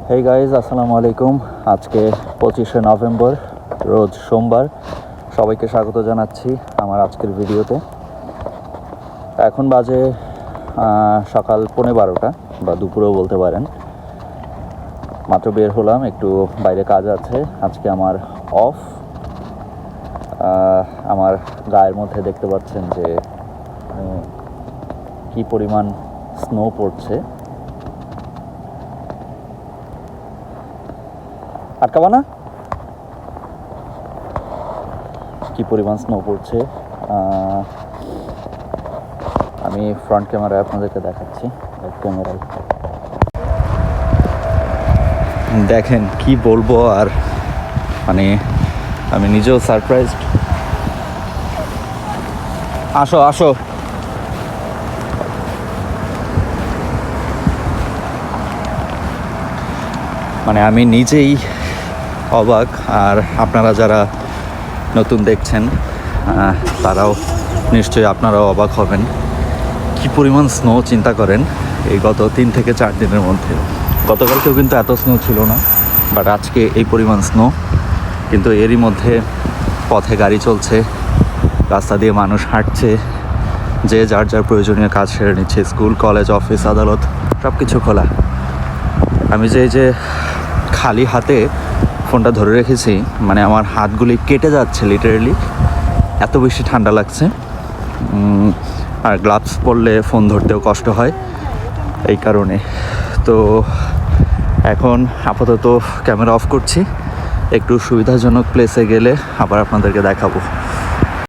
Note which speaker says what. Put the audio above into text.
Speaker 1: Hey guys, আসসালামু আলাইকুম। আজকে 25শে নভেম্বর, রোজ সোমবার। সবাইকে স্বাগত জানাচ্ছি আমার আজকের ভিডিওতে। এখন বাজে সকাল 12:15 বা দুপুরেও বলতে পারেন। মাত্র বের হলাম, একটু বাইরে কাজ আছে। আজকে আমার অফ। আমার গায়ের মধ্যে দেখতে পাচ্ছেন যে কি পরিমাণ স্নো পড়ছে। আটকাবা না? কি পরিমাণ স্নো পড়ছে আমি ফ্রন্ট ক্যামেরায় আপনাদেরকে দেখাচ্ছি। ক্যামেরায় দেখেন, কি বলবো আর, মানে আমি নিজেও সারপ্রাইজড। আসো আসো। মানে আমি নিজেই অবাক, আর আপনারা যারা নতুন দেখছেন তারাও নিশ্চয়ই আপনারাও অবাক হবেন। কি পরিমাণ স্নো চিন্তা করেন এই গত 3 থেকে 4 দিনের মধ্যে। গতকালকেও কিন্তু এত স্নো ছিল না, বাট আজকে এই পরিমাণ স্নো। কিন্তু এরই মধ্যে পথে গাড়ি চলছে, রাস্তা দিয়ে মানুষ হাঁটছে, যে যার যার প্রয়োজনীয় কাজ সেরে নিচ্ছে। স্কুল, কলেজ, অফিস, আদালত সব কিছু খোলা। আমি যে খালি হাতে ফোনটা ধরে রেখেছি, মানে আমার হাতগুলি কেটে যাচ্ছে লিটারেলি, এত বেশি ঠান্ডা লাগছে। আর গ্লাভস পরলে ফোন ধরতেও কষ্ট হয় এই কারণে। তো এখন আপাতত ক্যামেরা অফ করছি, একটু সুবিধাজনক প্লেসে গেলে আবার আপনাদেরকে দেখাবো।